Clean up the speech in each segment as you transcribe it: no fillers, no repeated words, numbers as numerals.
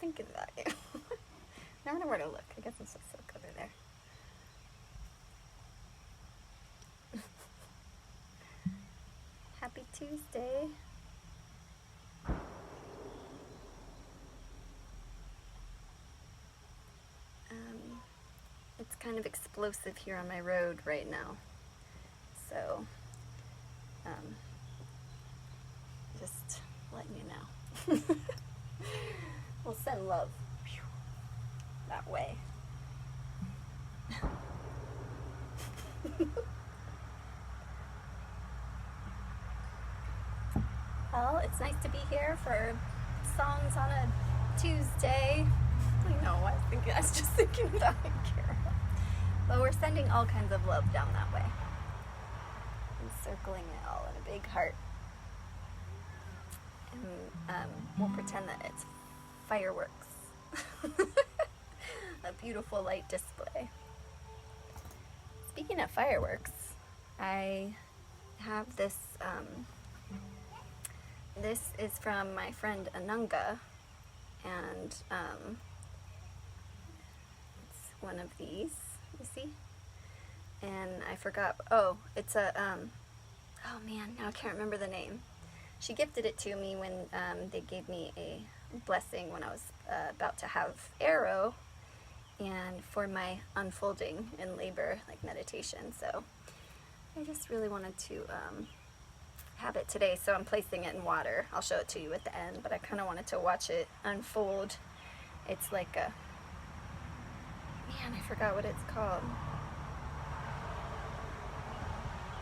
thinking about you. I don't know where to look. I guess I'm supposed to look over there. Happy Tuesday. It's kind of explosive here on my road right now. So, just letting you know. We'll send love that way. Well, it's nice to be here for songs on a Tuesday. I know, I was just thinking about it, Carol. But we're sending all kinds of love down that way. And circling it all in a big heart. And we'll pretend that it's fireworks. A beautiful light display. Speaking of fireworks, I have this, this is from my friend Anunga, and it's one of these, you see? And I forgot, oh, it's a, oh man, now I can't remember the name. She gifted it to me when they gave me a blessing when I was about to have Arrow, and for my unfolding in labor, like meditation. So I just really wanted to have it today, so I'm placing it in water. I'll show it to you at the end, but I kind of wanted to watch it unfold. It's like a, man, I forgot what it's called.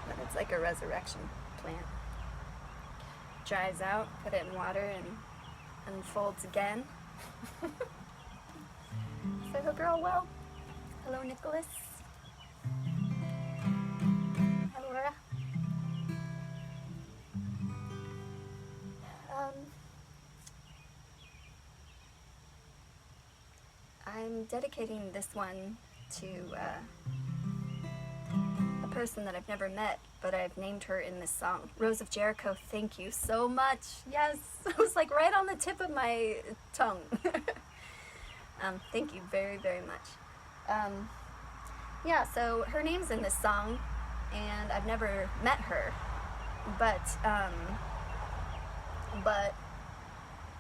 But it's like a resurrection plant. Dries out, put it in water, and unfolds again. So I hope you're all well. Hello, Nicholas. Hi, Laura. I'm dedicating this one to a person that I've never met, but I've named her in this song. Rose of Jericho, thank you so much. Yes, it was like right on the tip of my tongue. Thank you very, very much. Yeah, so her name's in this song, and I've never met her, but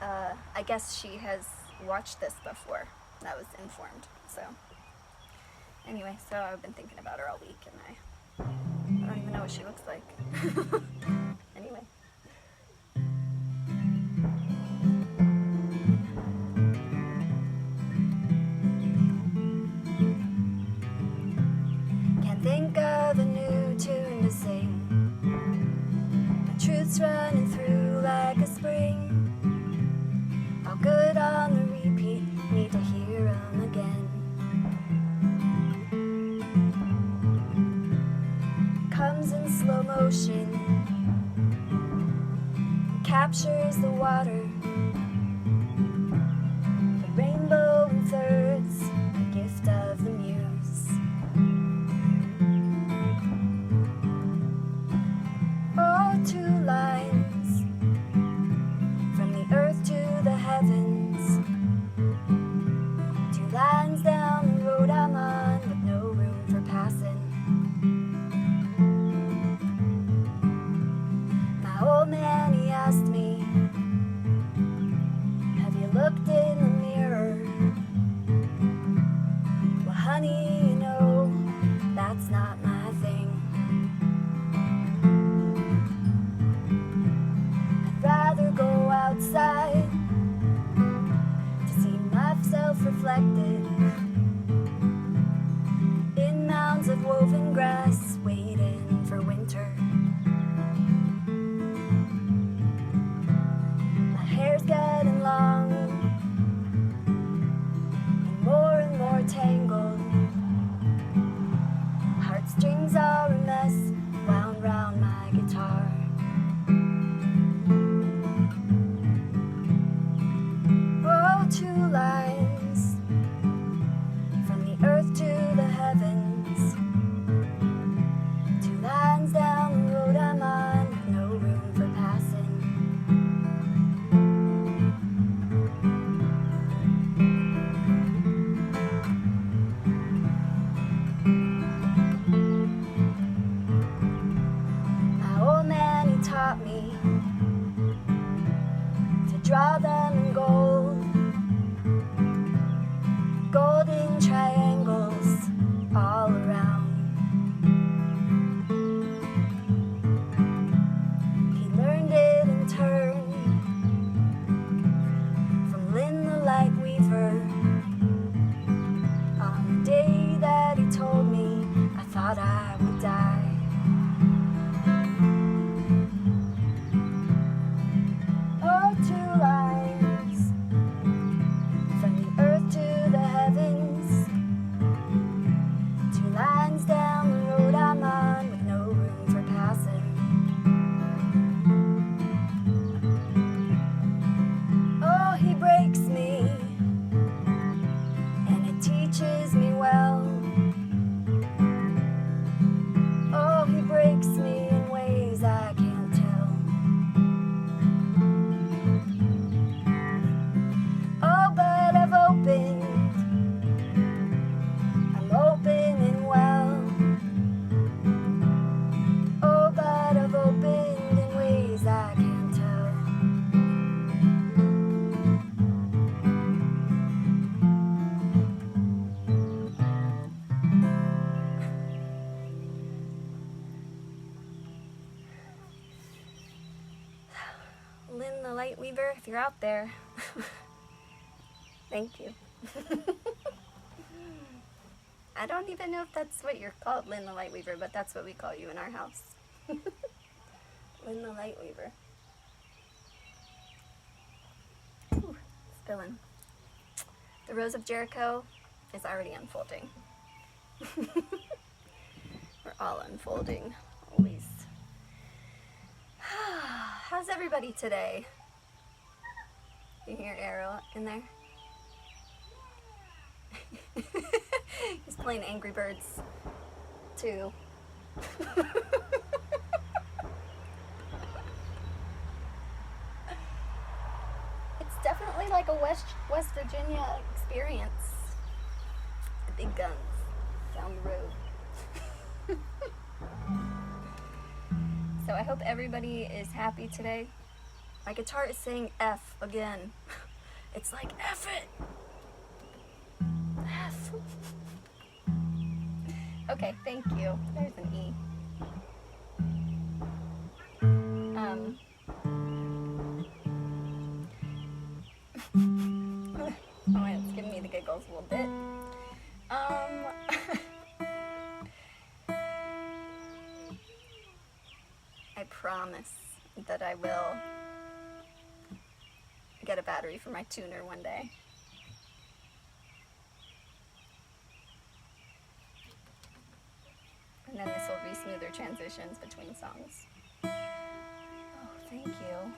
I guess she has watched this before. I was informed. So anyway, so I've been thinking about her all week, and I don't even know what she looks like. Anyway. Can't think of a new tune to sing. My truth's running through like a spring. All good on the repeat, need to hear 'em again. Comes in slow motion, captures the water, the rainbow in thirds, a gift of the muse. Oh, 2 lines from the earth to the heavens, 2 lines down the road I'm on with no room for passing. Old man, he asked me, have you looked in the mirror? Well, honey, you know, that's not my thing. I'd rather go outside to see myself reflected in mounds of woven grass, waiting for winter. Hair's getting long and more tangled. Heartstrings are a mess wound round my guitar. Oh, 2 lines taught me to draw them in gold, golden triangles all around. He learned it in turn from Lynn the light weaver. On the day that he told me, I thought I would die. Oh, 2 lines from the earth to the heavens, 2 lines down the road I'm on with no room for passing. Oh, he breaks me and it teaches me well. Oh, he breaks me in ways I can't tell. Oh, but I've opened, I'm opening well. Oh, but I've opened in ways I can't tell. Lynn the light weaver, if you're out there, thank you. I don't even know if that's what you're called, Lynn the light weaver, but that's what we call you in our house. Lynn the light weaver. Ooh, spilling. The Rose of Jericho is already unfolding. We're all unfolding, always. How's everybody today? You hear Arrow in there? He's playing Angry Birds too. It's definitely like a West Virginia experience. The big guns down the road. So I hope everybody is happy today. My guitar is saying F again. It's like F it. F. Okay, thank you. There's an E. Oh, it's giving me the giggles a little bit. I promise that I will get a battery for my tuner one day. And then this will be smoother transitions between songs. Oh, thank you.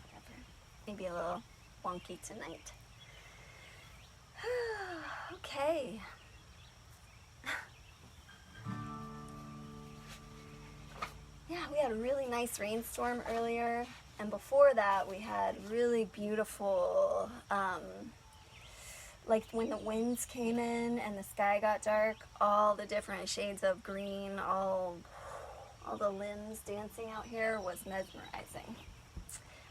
Whatever. Maybe a little wonky tonight. Okay. Yeah, we had a really nice rainstorm earlier, and before that we had really beautiful, like when the winds came in and the sky got dark, all the different shades of green, all the limbs dancing out here was mesmerizing.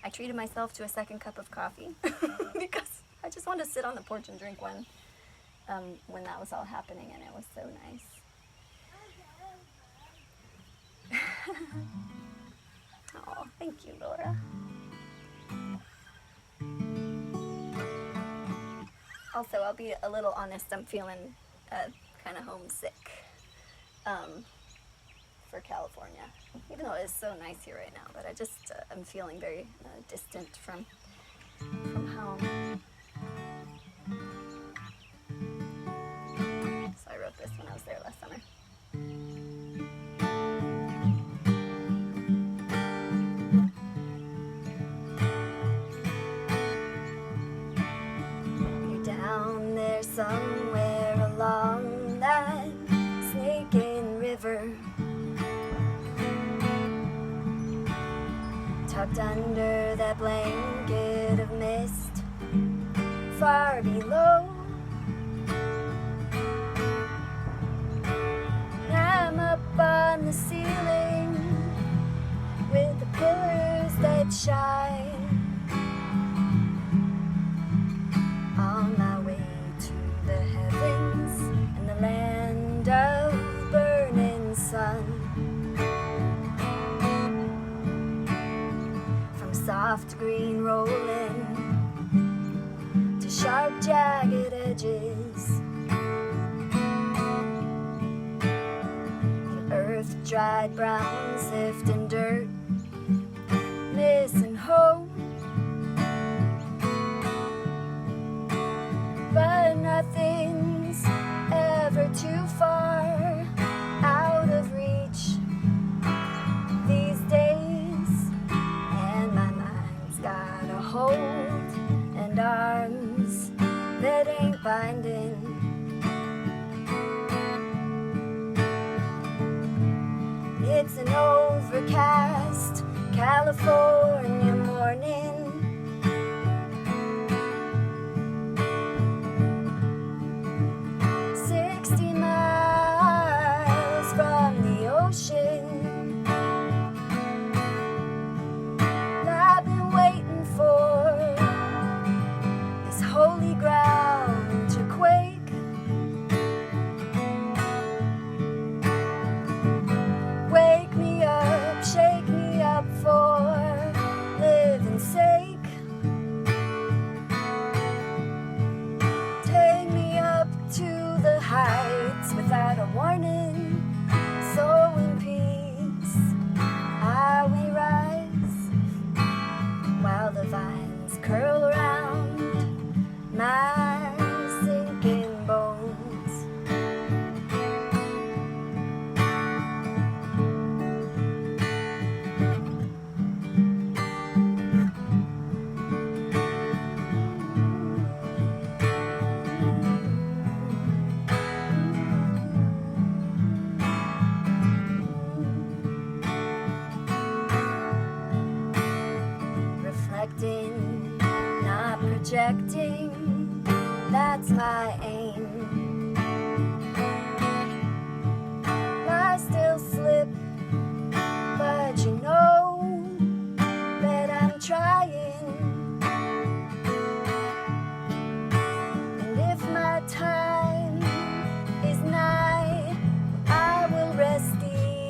I treated myself to a second cup of coffee because I just wanted to sit on the porch and drink one when that was all happening, and it was so nice. Oh, thank you, Laura. Also, I'll be a little honest, I'm feeling kind of homesick for California. Even though it is so nice here right now, but I just, I'm feeling very distant from home. So I wrote this when I was there last summer. Somewhere along that snaking river, tucked under that blanket of mist, far below, green rolling to sharp, jagged edges. The earth-dried brown sifting dirt, missing home. But nothing's ever too far out of reach these days, and my mind's got a hold and arms that ain't binding. It's an overcast California morning. 60 miles from the ocean. I've been waiting for this holy ground to quake. Wake me up, shake me up for living's sake. Take me up to the heights without a warning, so in peace I may rise, while the vines curl around my sinking bones. Reflecting, not projecting, that's my aim. I still slip, but you know that I'm trying. And if my time is nigh, I will rest easy,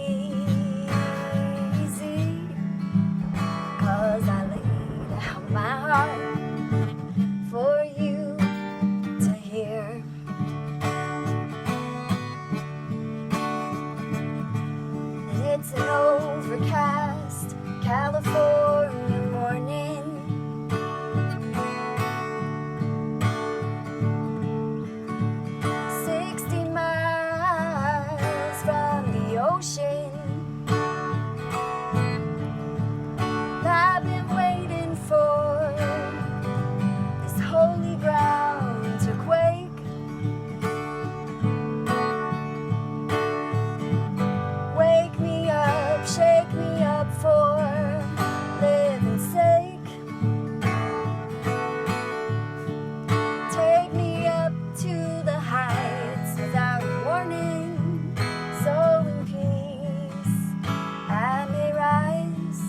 'cause I laid out my heart for you to hear. And it's an overcast California morning. 60 miles from the ocean. I've been waiting for this holy ground to quake. Wake me up, shake me up for living's sake. Take me up to the heights without warning, so in peace I may rise,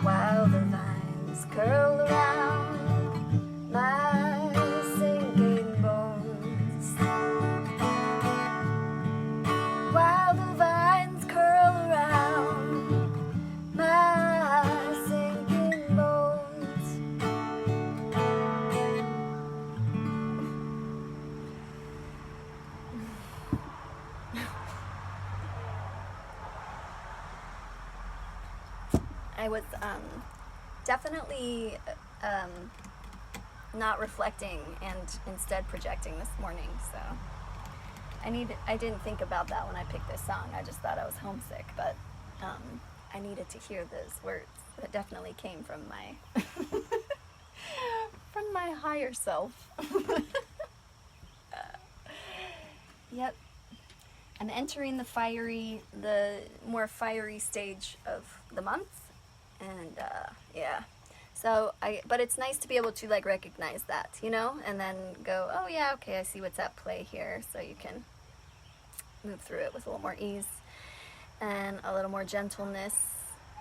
while the vines curl around my sinking bones. While the vines curl around my sinking bones. I was definitely not reflecting and instead projecting this morning, so I didn't think about that when I picked this song. I just thought I was homesick, but I needed to hear those words. That definitely came from my from my higher self. Yep. I'm entering the more fiery stage of the month. And yeah, so but it's nice to be able to like recognize that, you know, and then go, oh yeah, okay, I see what's at play here, so you can move through it with a little more ease and a little more gentleness,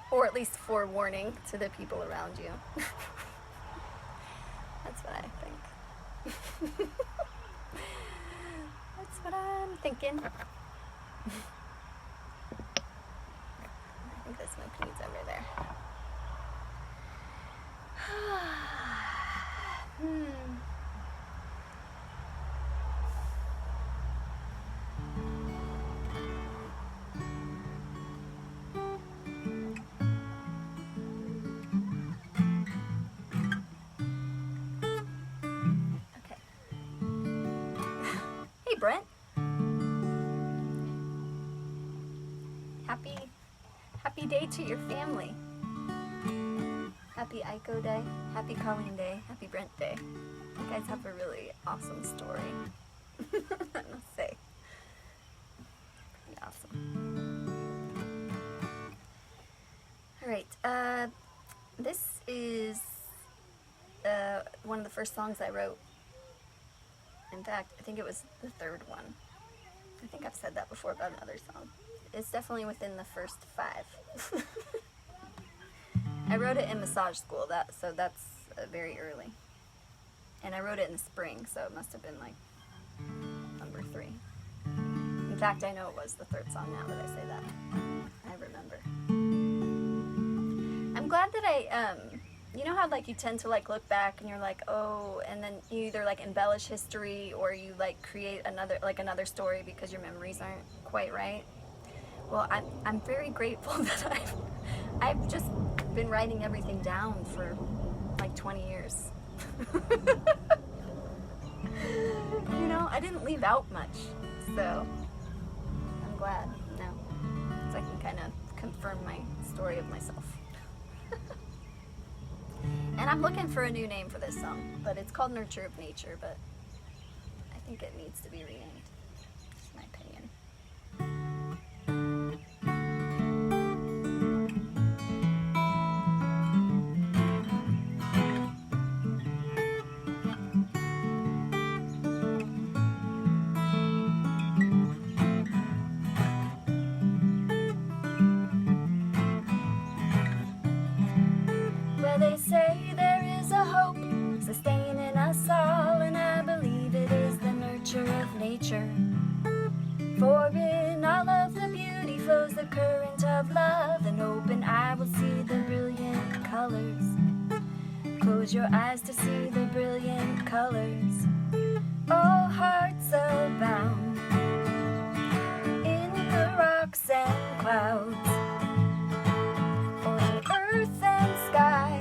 or at least forewarning to the people around you. That's what I think. That's what I'm thinking. I think this might be over there. Brent. Happy day to your family. Happy Aiko Day, happy Colleen Day, happy Brent Day. You guys have a really awesome story. I must say. Pretty awesome. Alright, this is one of the first songs I wrote. In fact, I think it was the third one. I think I've said that before about another song. It's definitely within the first 5. I wrote it in massage school, so that's very early. And I wrote it in the spring, so it must have been like number 3. In fact, I know it was the third song now that I say that. I remember. I'm glad that I, you know how like you tend to like look back and you're like, oh, and then you either like embellish history or you like create another story because your memories aren't quite right. Well, I'm very grateful that I've just been writing everything down for like 20 years. You know, I didn't leave out much, so I'm glad now. So I can kind of confirm my story of myself. And I'm looking for a new name for this song, but it's called Nurture of Nature, but I think it needs to be renamed. That's my opinion. Well, they say there is a hope sustaining us all, and I believe it is the nurture of nature. For in all of the beauty flows the current of love. An open eye will see the brilliant colors. Close your eyes to see the brilliant colors. All hearts abound in the rocks and clouds. Earth and sky,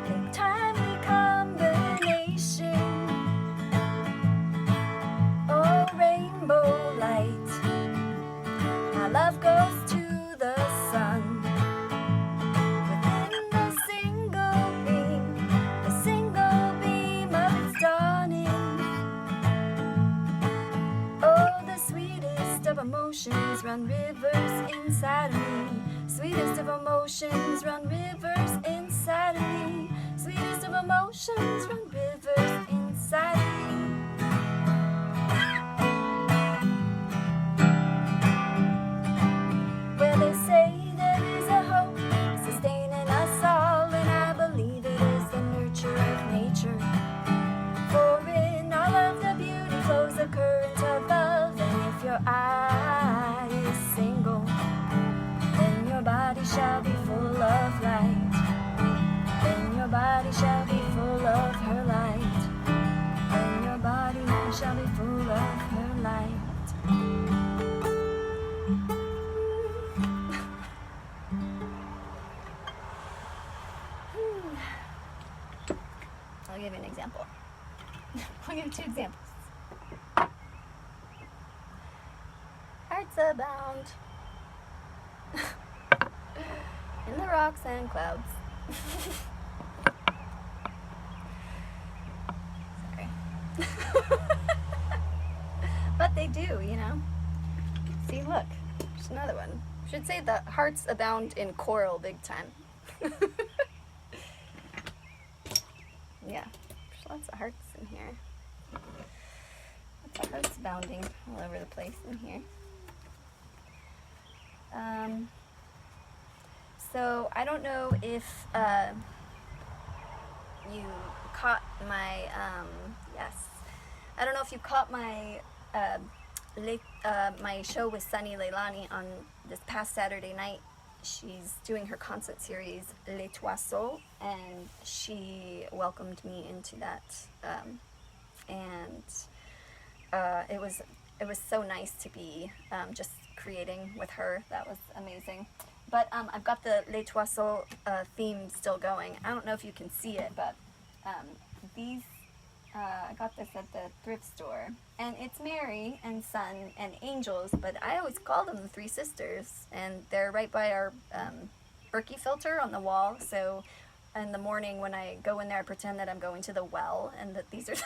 in timely combination. Oh, rainbow light, my love goes to the sun. Within the single beam of its dawning. Oh, the sweetest of emotions run rivers inside of me. Sweetest of emotions run rivers inside of me. Sweetest of emotions run rivers inside of me. Well, they say there is a hope sustaining us all, and I believe it is the nurture of nature. For in all of the beauty flows the current of love, and if your eye is single, your body shall be full of light. Then your body shall be full of her light. Then your body shall be full of her light. I'll give you an example. I'll give you 2 examples. Hearts abound in the rocks and clouds. Sorry. But they do, you know. See, look. There's another one. Should say the hearts abound in coral big time. Yeah. There's lots of hearts in here. Lots of hearts abounding all over the place in here. So I don't know if you caught my yes, I don't know if you caught my my show with Sunny Leilani on this past Saturday night. She's doing her concert series Les Toiseaux, and she welcomed me into that, and it was so nice to be just creating with her. That was amazing. But I've got the Les Toiseaux theme still going. I don't know if you can see it, but these I got this at the thrift store, and it's Mary and Son and Angels, but I always call them the Three Sisters, and they're right by our Berkey filter on the wall. So in the morning when I go in there, I pretend that I'm going to the well, and that these are to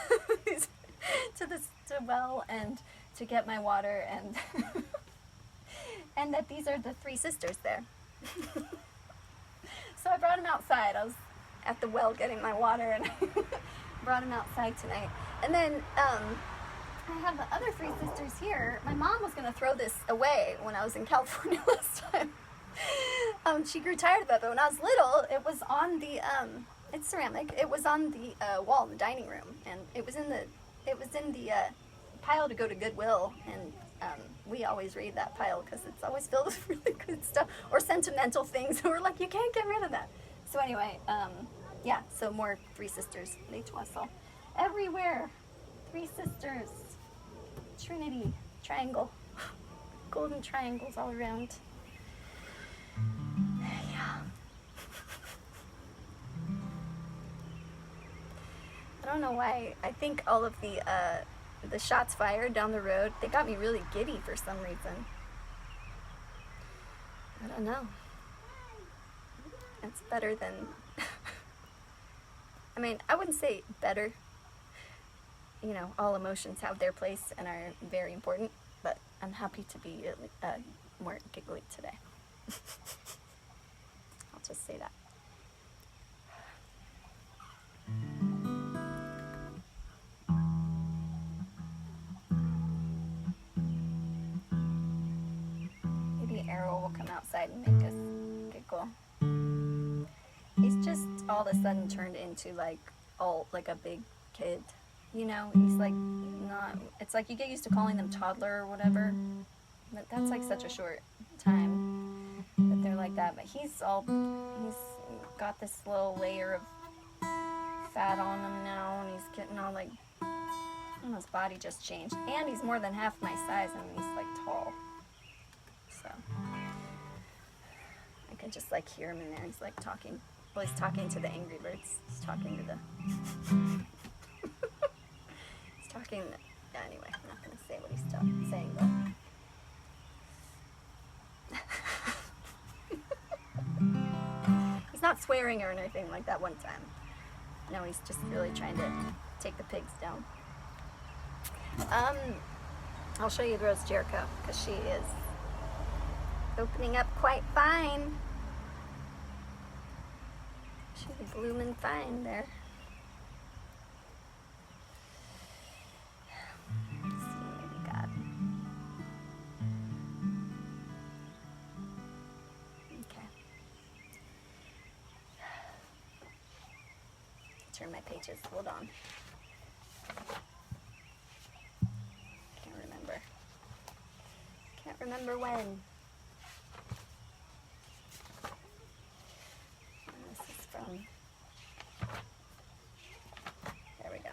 well and to get my water, and and that these are the Three Sisters there. So I brought them outside. I was at the well getting my water, and brought him outside tonight. And then I have the other Three Sisters here. My mom was going to throw this away when I was in California last time. She grew tired of it, but when I was little, it was on the it's ceramic. It was on the wall in the dining room, and it was in the pile to go to Goodwill, and we always read that pile because it's always filled with really good stuff or sentimental things. And we're like, you can't get rid of that. So anyway, yeah, so more Three Sisters. Les Toiselles. Everywhere. Three Sisters. Trinity. Triangle. Golden triangles all around. Yeah. I don't know why. I think all of the shots fired down the road, they got me really giddy for some reason. I don't know. It's better than... I mean, I wouldn't say better. You know, all emotions have their place and are very important, but I'm happy to be more giggly today. I'll just say that. Maybe Arrow will come outside and make us giggle. He's just all of a sudden turned into like a big kid, you know. He's like not. It's like you get used to calling them toddler or whatever, but that's like such a short time that they're like that. But he's got this little layer of fat on him now, and he's getting all like, I don't know, his body just changed, and he's more than half my size, and he's like tall. So I could just like hear him in there. He's like talking. Well, he's talking to the Angry Birds. He's talking to the... he's talking... Yeah, anyway, I'm not going to say what he's saying, but... He's not swearing or anything like that one time. No, he's just really trying to take the pigs down. I'll show you the Rose Jericho, because she is opening up quite fine. She's blooming fine there. Let's see what we got. Okay. Turn my pages. Hold on. Can't remember when. There we go.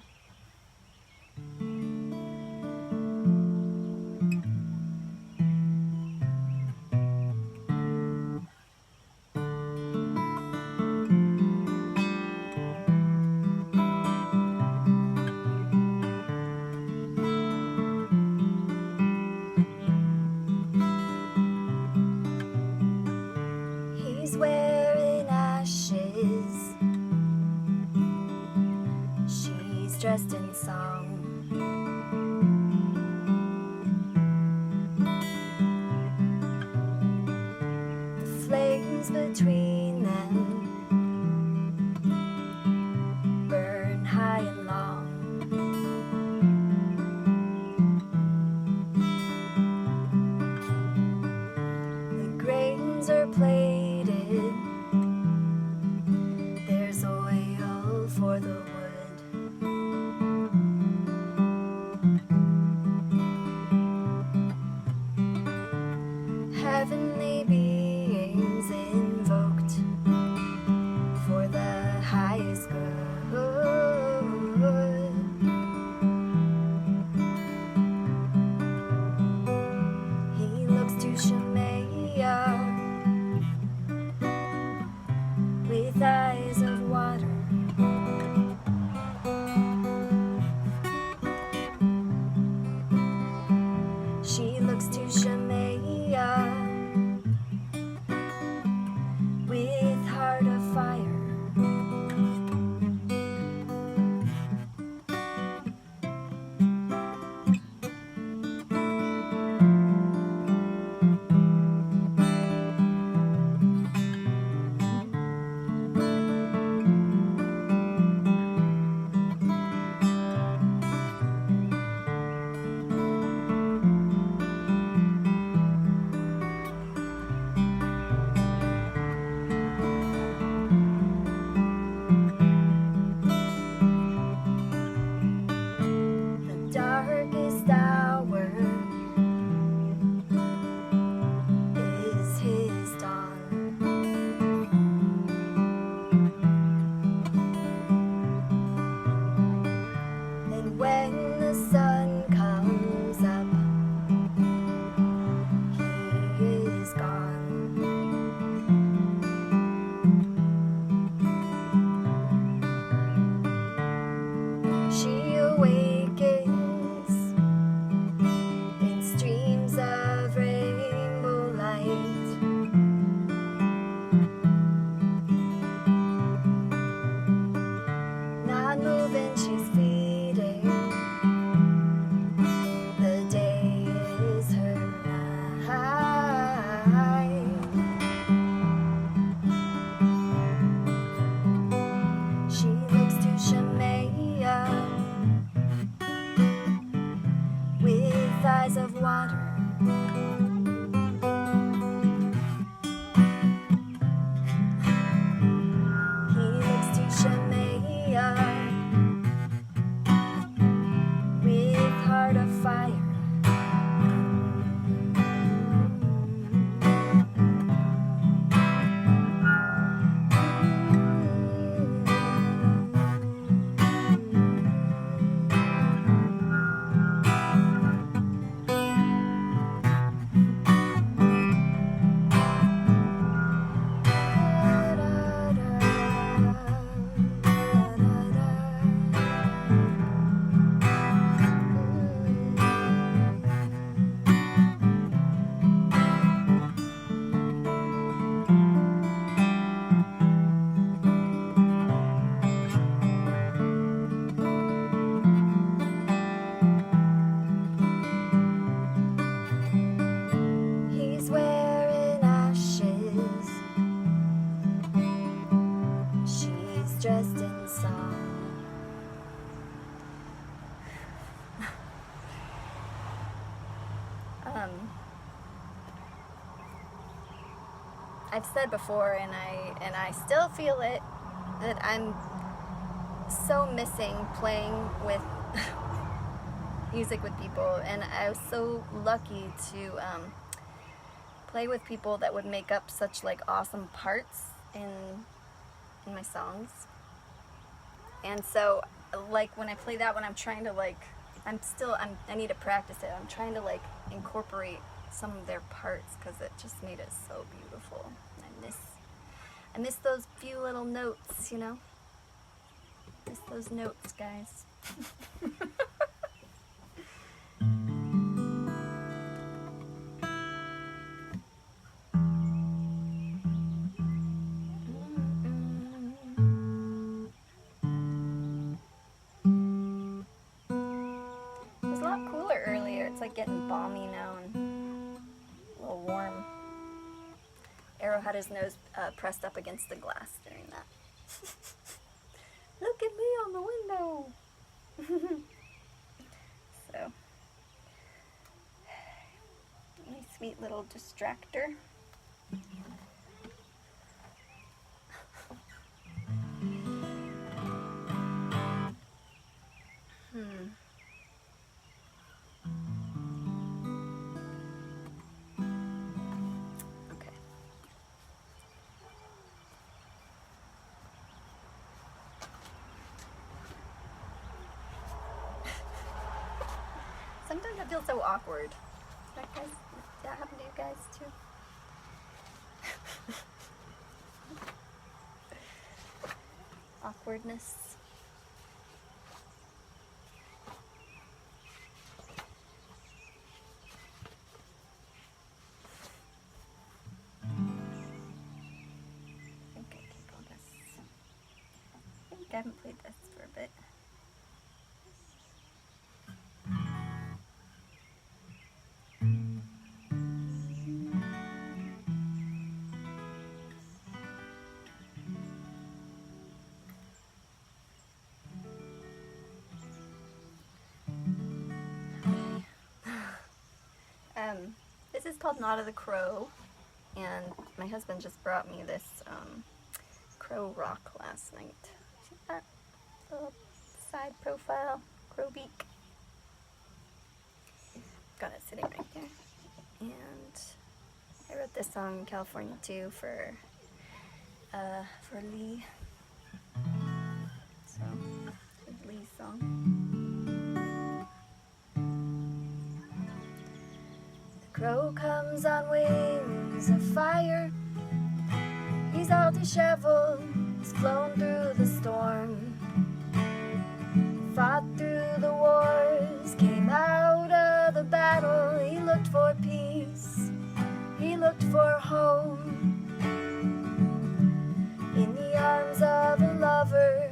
He's wearing ashes. She's dressed in song. The flames between them burn high and long. The grains are plated. There's oil for the wood. Heavenly beings invoked for the highest good. He looks to Shemaiah with eyes of water. She looks to Shemaiah with heart of fire. Darkest hour is his dawn. And when the sun comes up, he is gone. She awakens of rainbow light. Not moving, she's feeding. The day is her night. She looks to Shemaiah with eyes of water. Heart of fire. Dressed in song. I've said before, and I still feel it, that I'm so missing playing with music with people, and I was so lucky to play with people that would make up such like awesome parts in my songs. And so like when I play that one, I'm trying to like I need to practice it. I'm trying to like incorporate some of their parts because it just made it so beautiful. I miss those few little notes, you know? Miss those notes, guys. It's like getting balmy now and a little warm. Arrow had his nose pressed up against the glass during that. Look at me on the window. So, my sweet little distractor. Sometimes I feel so awkward. Does that happen to you guys too? Awkwardness. I haven't played this for a bit. This is called Not of the Crow, and my husband just brought me this crow rock last night. See that little side profile, crow beak? Got it sitting right there. And I wrote this song in California too for Lee. So, it's Lee's song. Crow comes on wings of fire. He's all disheveled, he's flown through the storm, fought through the wars, came out of the battle. He looked for peace, he looked for home, in the arms of a lover,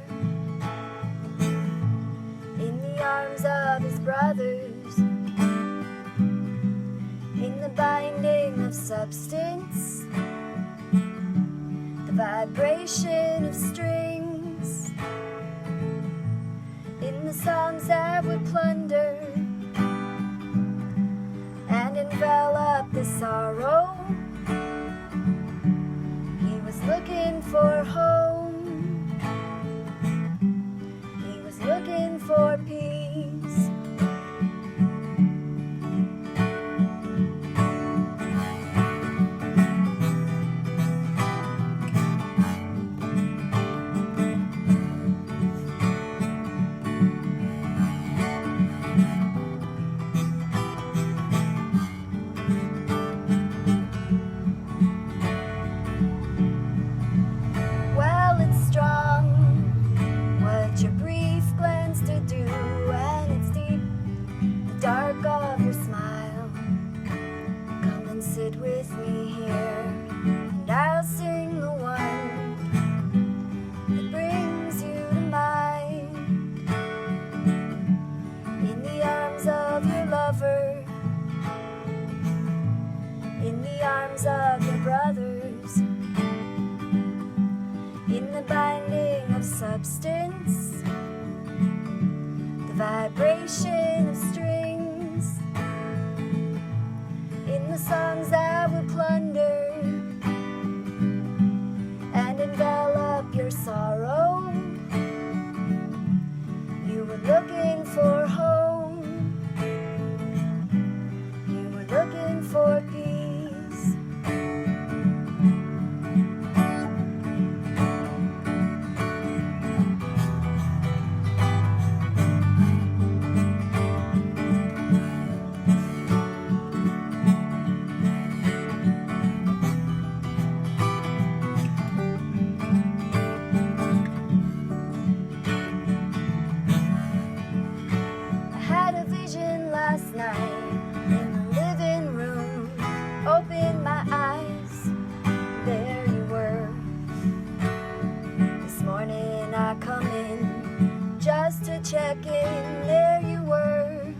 in the arms of his brothers, in the binding of substance, the vibration of strings, in the songs that would plunder and envelop the sorrow. He was looking for home, he was looking for peace. Dark of your smile, come and sit with me here, and I'll sing the one that brings you to mind. In the arms of your lover, in the arms of your brothers, in the binding of substance, the vibration of strings, in the songs that would plunder and envelop your sorrow. You were looking for home, you were looking for peace. Last night in the living room, opened my eyes, there you were. This morning I come in just to check in, there you were,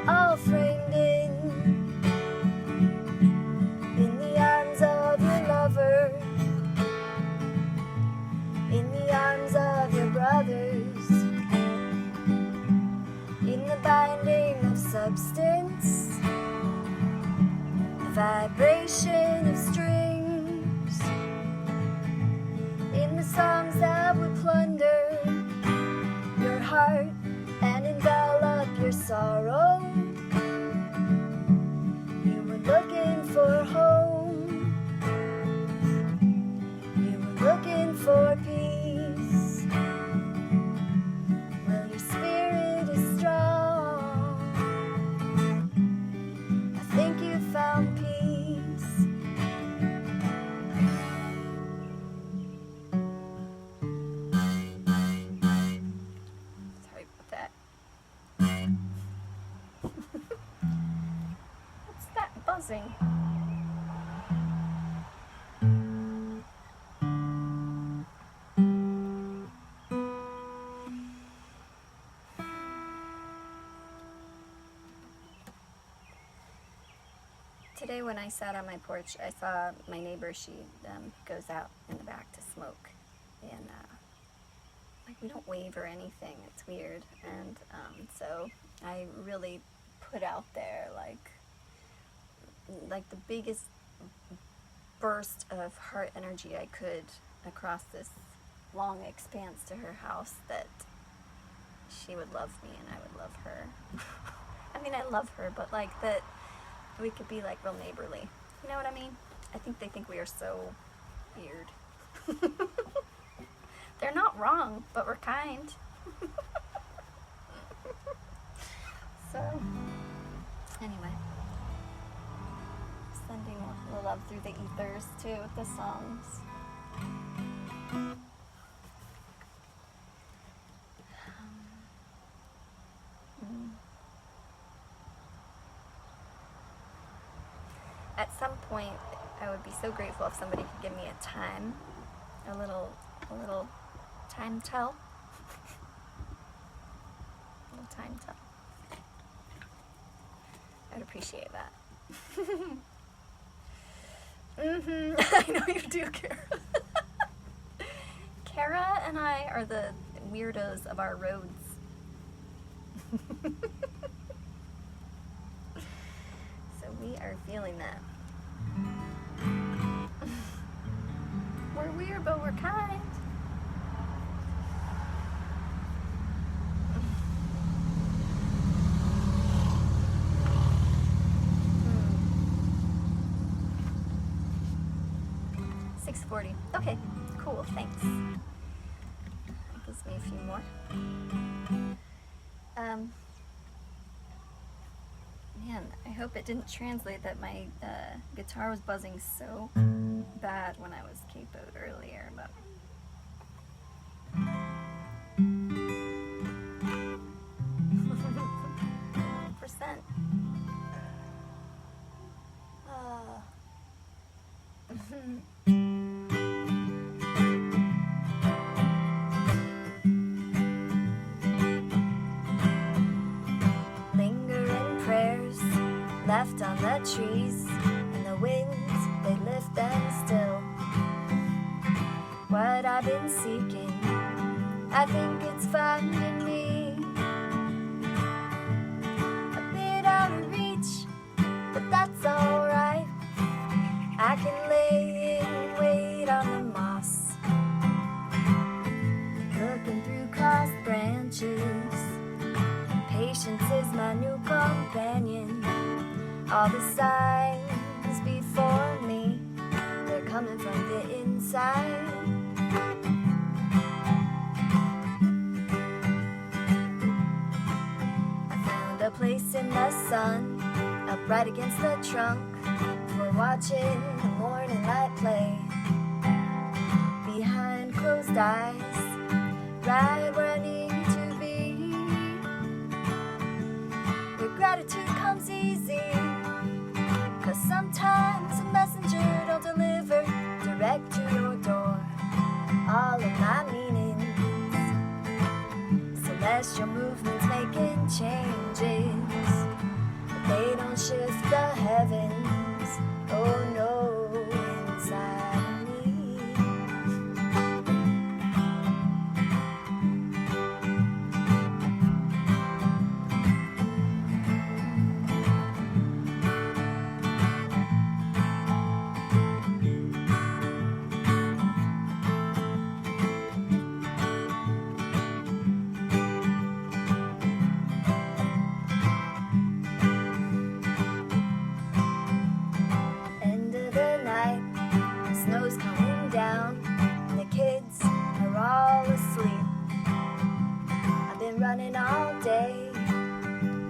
all framed in the arms of your lover, in the arms of your brothers, in the binding of substance, the vibration of strings, in the songs that would plunder your heart and envelop your sorrow. You were looking for home, you were looking for peace. Well, your spirit is strong, I think you found peace. Sorry about that. What's that buzzing? Today when I sat on my porch, I saw my neighbor. She goes out in the back to smoke, and like, we don't wave or anything. It's weird. And so I really put out there like the biggest burst of heart energy I could across this long expanse to her house, that she would love me and I would love her. I mean, I love her, but like that we could be like real neighborly. You know what I mean? I think they think we are so weird. They're not wrong, but we're kind. So, anyway. Sending love through the ethers too with the songs. At some point, I would be so grateful if somebody could give me a time, a little time tell. A little time tell. I'd appreciate that. I know you do, Kara. Kara and I are the weirdos of our roads. So we are feeling that. We're weird, but we're kind. 6:40. Okay, cool, thanks. That gives me a few more. Man, I hope it didn't translate that my guitar was buzzing so bad when I was capoed earlier, but... percent. Lingering prayers left on the trees, and the winds, they lift them still. What I've been seeking, I think it's finding me. A bit out of reach, but that's alright. I can lay in wait on the moss, looking through crossed branches. Patience is my new companion. All the signs before me, they're coming from the inside. I found a place in the sun, upright against the trunk, for watching the morning light play. Behind closed eyes, right where I need to be. Where gratitude comes easy, 'cause sometimes a messenger don't deliver direct to your door all of my meanings. Celestial movements making changes, but they don't shift the heavens. Oh no, inside me. Snow's coming down, and the kids are all asleep. I've been running all day,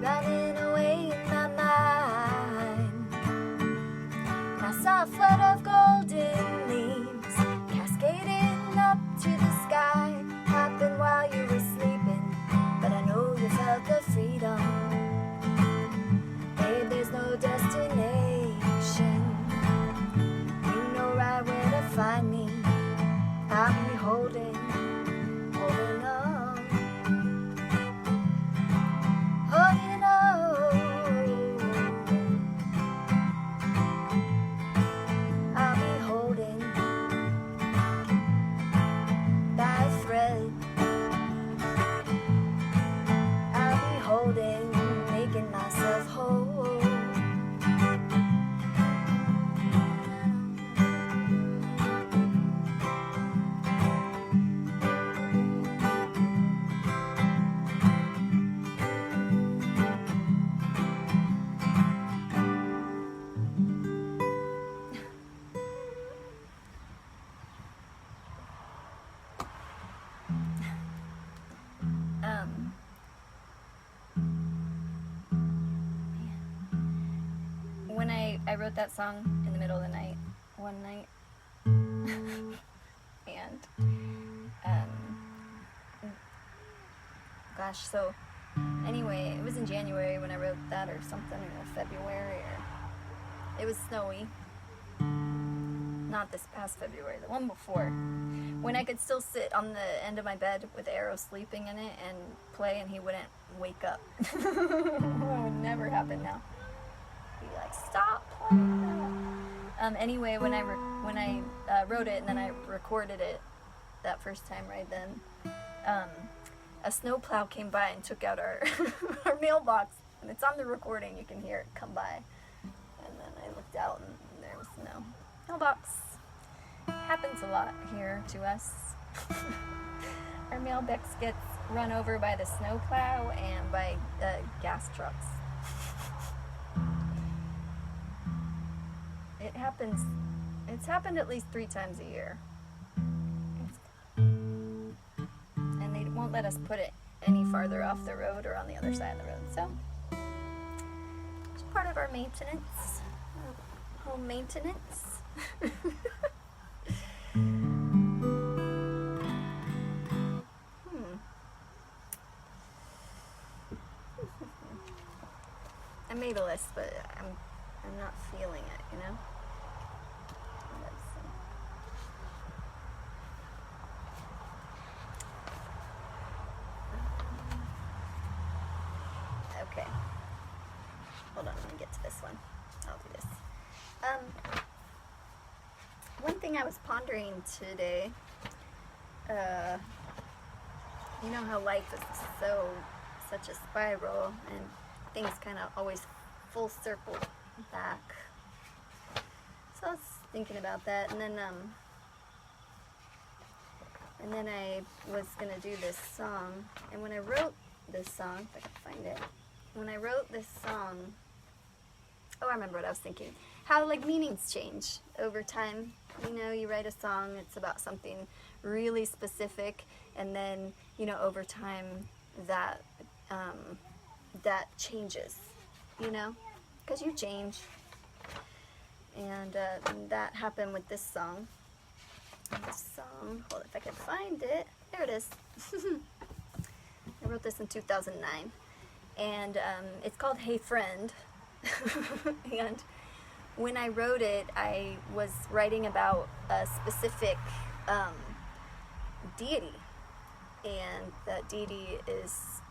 running away in my mind. And I saw a flood of golden leaves cascading up to the sky. Happened while you were sleeping, but I know you felt the freedom. Babe, there's no destination. Right where to find me, I'll be holding on, holding on. I wrote that song in the middle of the night, one night. And, gosh, so anyway, it was in January when I wrote that or something, or February, or it was snowy. Not this past February, the one before, when I could still sit on the end of my bed with Arrow sleeping in it and play, and he wouldn't wake up. That would never happen now. He'd be like, stop playing that. Anyway, when I wrote it and then I recorded it that first time right then, a snowplow came by and took out our our mailbox, and it's on the recording. You can hear it come by. And then I looked out and there was no mailbox. Happens a lot here to us. Our mailbox gets run over by the snowplow and by gas trucks. It happens. It's happened at least 3 times a year. And they won't let us put it any farther off the road or on the other side of the road. So it's part of our maintenance, home maintenance. I made a list, but I'm not feeling it, you know? Okay. Hold on, let me get to this one. I'll do this. One thing I was pondering today, you know how life is such a spiral, and things kind of always full circle back. So I was thinking about that, and then I was gonna do this song, and when I wrote this song, if I can find it, when I wrote this song, oh, I remember what I was thinking. How, like, meanings change over time. You know, you write a song, it's about something really specific, and then, you know, over time that changes, you know, because you change. And that happened with this song. Hold it, if I can find it. There it is. I wrote this in 2009. And it's called Hey Friend. And when I wrote it, I was writing about a specific deity. And that deity is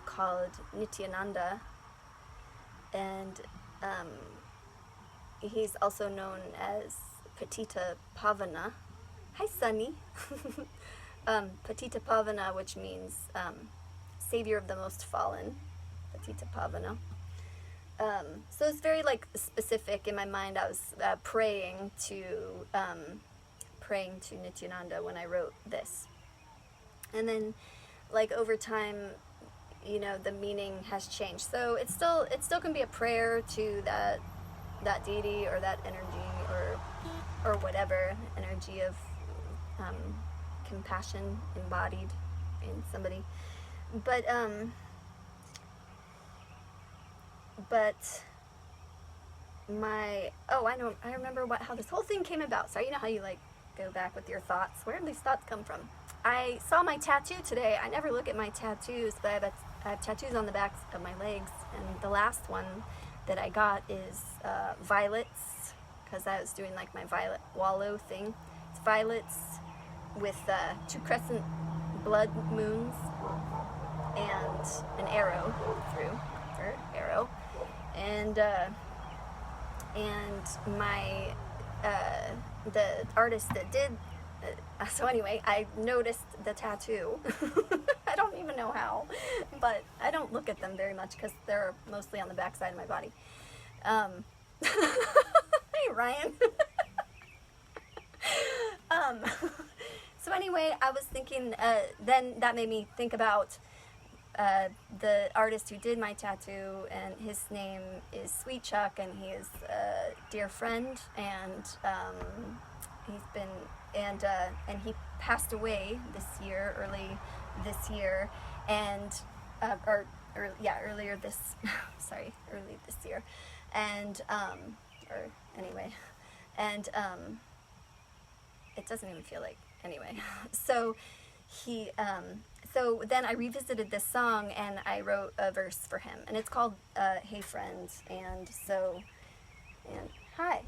called Nityananda. And he's also known as Patita Pavana. Hi, Sunny. Patita Pavana, which means Savior of the Most Fallen. Patita Pavana. So it's very, like, specific. In my mind, I was praying to Nityananda when I wrote this. And then, like, over time, you know, the meaning has changed. So it still can be a prayer to that deity or that energy or whatever energy of compassion embodied in somebody. But I remember how this whole thing came about. So you know how you, like, go back with your thoughts. Where did these thoughts come from? I saw my tattoo today. I never look at my tattoos, but I have tattoos on the backs of my legs, and the last one that I got is violets, because I was doing, like, my violet wallow thing. It's violets with 2 crescent blood moons and an arrow through, or arrow, and my the artist that did. So anyway, I noticed the tattoo. I don't even know how, but I don't look at them very much because they're mostly on the back side of my body. Hey, Ryan. So anyway, I was thinking, then that made me think about the artist who did my tattoo, and his name is Sweet Chuck, and he is a dear friend, and he passed away early this year, and early this year, and or anyway, and it doesn't even feel like, anyway. So so then I revisited this song and I wrote a verse for him, and it's called Hey Friend. And hi.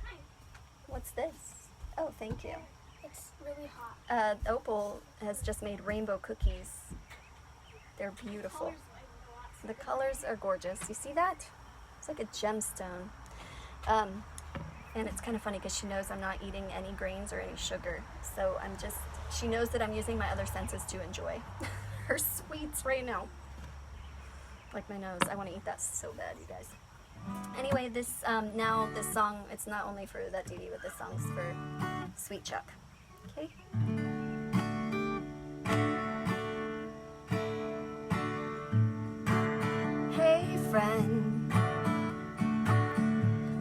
Hi. What's this? Oh, thank you. It's really hot. Opal has just made rainbow cookies. They're beautiful. The colors are gorgeous. You see that? It's like a gemstone. And it's kind of funny because she knows I'm not eating any grains or any sugar. So she knows that I'm using my other senses to enjoy her sweets right now. Like my nose. I want to eat that so bad, you guys. Anyway, this song, it's not only for that Dee Dee, but this song's for Sweet Chuck. Okay? Hey friend,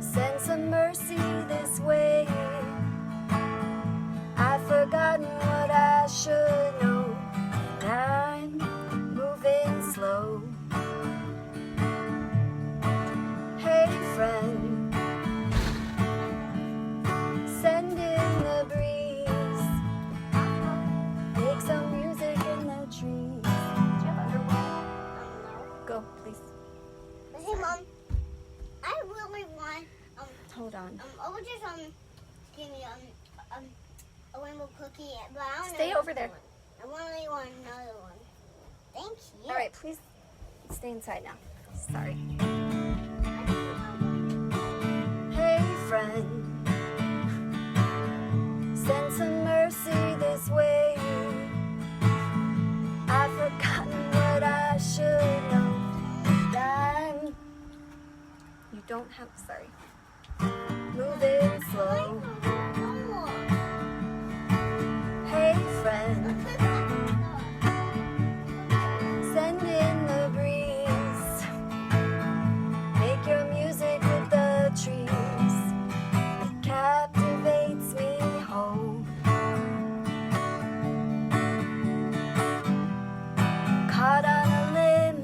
send some mercy this way. I've forgotten what I should know, and I'm moving slow. Hey friend, send in the breeze, make some music in the trees. Do you have underwear? No. Go, please. Hey, Mom. I really want, Hold on. I'll just, give me, a rainbow cookie, but I don't Stay know over there. I really want another one. Thank you. All right, please stay inside now. Sorry. Hey friend, send some mercy this way. I've forgotten what I should know. You don't have, sorry. Moving slow. Hey friend, send in the breeze. Make your music with the trees. It captivates me whole. Caught on a limb,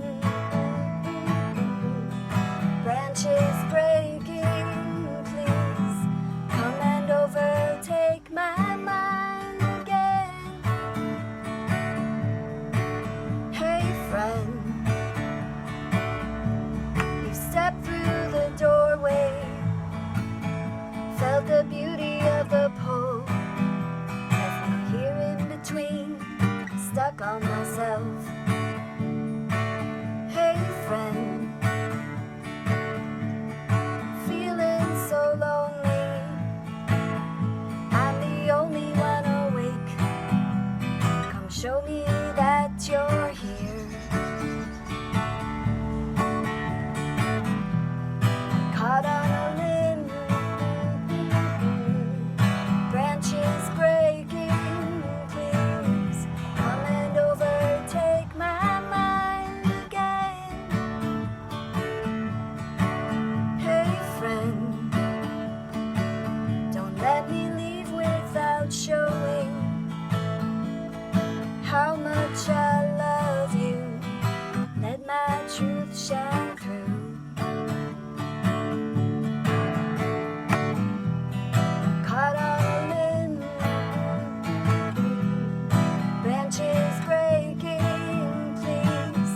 branches breaking. Please come and overtake my mind again. Hey friend, you stepped through the doorway, felt the beauty of the pull. Left me here in between, stuck on myself. Hey friend, feeling so lonely, I'm the only one awake. Come show me that you're here. Caught on a limb, branches breaking. Please come and overtake my mind again. Hey friend, don't let me leave without showing how much I love you. Let my truth shine through. Caught on a limb, branches breaking. Please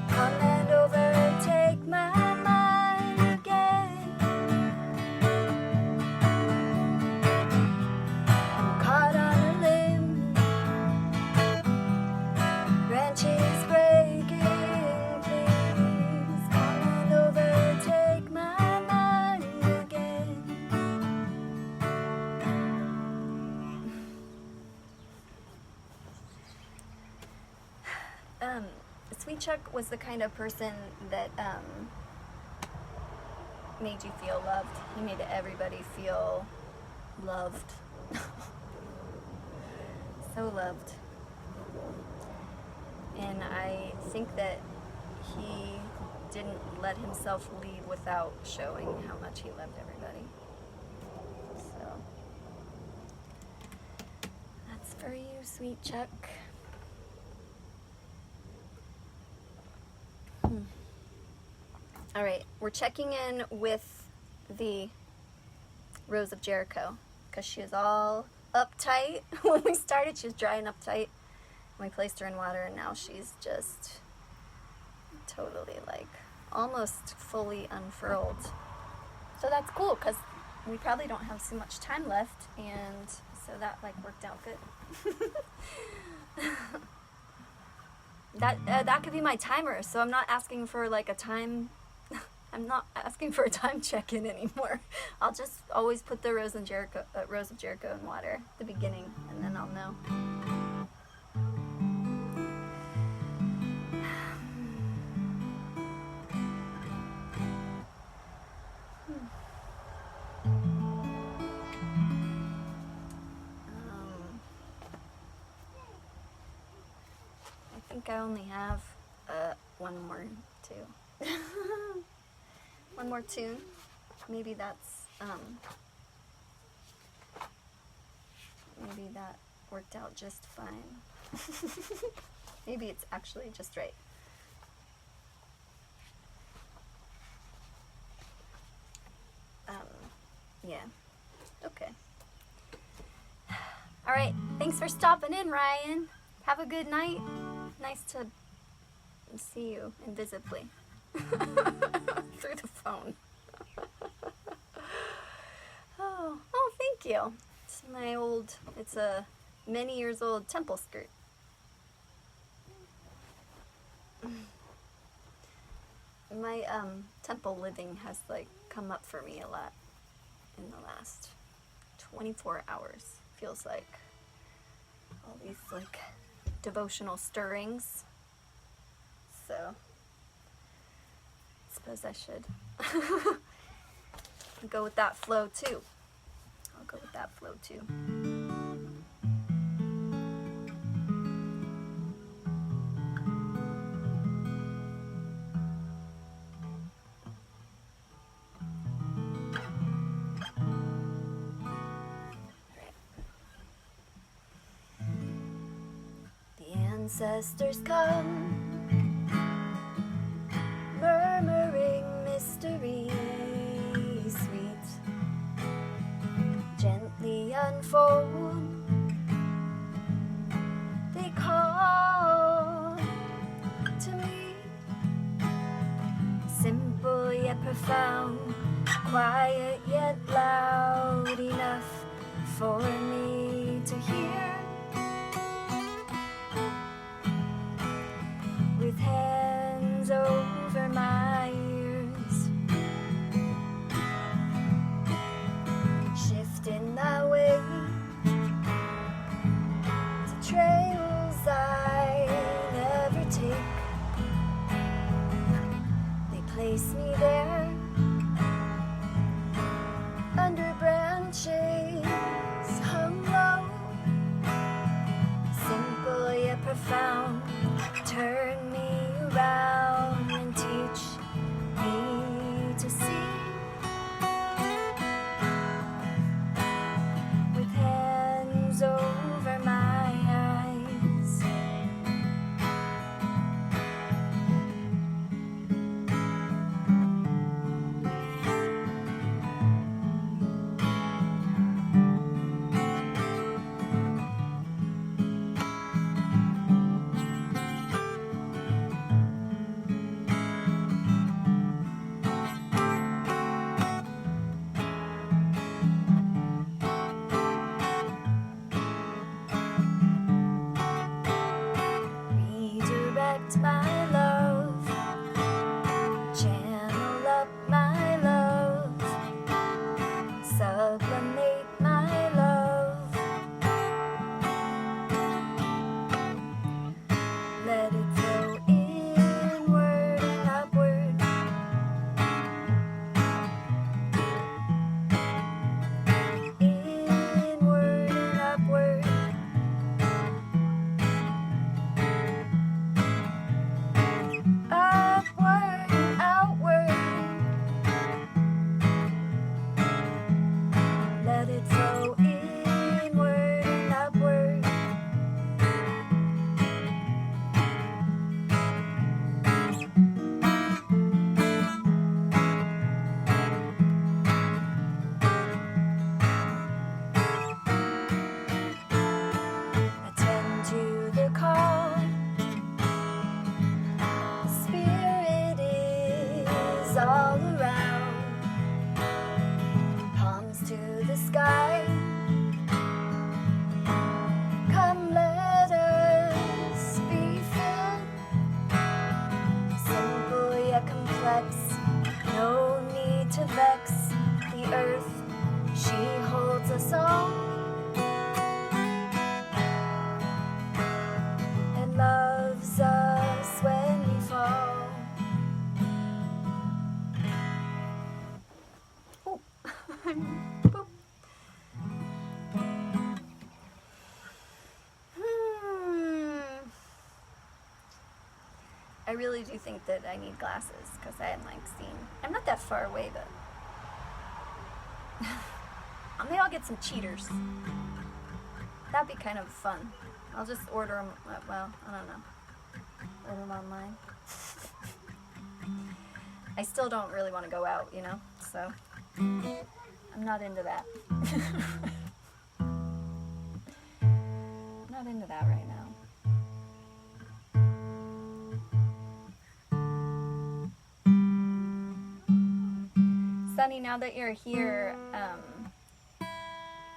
come and overtake my mind again. I'm caught on a limb, branches breaking. Please come and overtake my mind again. Sweet Chuck was the kind of person that made you feel loved. He made everybody feel loved. So loved. And I think that he didn't let himself leave without showing how much he loved everybody. So that's for you, Sweet Chuck. All right, we're checking in with the Rose of Jericho, because she was all uptight when we started. She was dry and uptight. We placed her in water, and now she's just totally like almost fully unfurled. So that's cool, because we probably don't have so much time left, and so that like worked out good. That could be my timer, so I'm not asking for like a time. I'm not asking for a time check-in anymore. I'll just always put the Rose of Jericho in water at the beginning, and then I'll know. I think I only have one more too. One more tune. Maybe that's maybe that worked out just fine. Maybe it's actually just right. Yeah. Okay. All right. Thanks for stopping in, Ryan. Have a good night. Nice to see you invisibly through the phone. Oh, thank you. It's a many years old temple skirt. My temple living has like come up for me a lot in the last 24 hours. Feels like all these like devotional stirrings. So I suppose I should go with that flow too. I'll go with that flow too. The ancestors come, murmuring mystery sweet, gently unfold. They call to me, simple yet profound, quiet yet loud enough for me to hear. With hands over my ears, shifting the way the sky. Come, let us be filled, simple yet complex, no need to vex. The earth, she holds us all, and loves us when we fall. Oh. Boop. I really do think that I need glasses because I am like seeing. I'm not that far away, but maybe I'll get some cheaters. That'd be kind of fun. I'll just order them. Well, I don't know. Order them online. I still don't really want to go out, you know. So I'm not into that. Not into that right now. Sunny, now that you're here,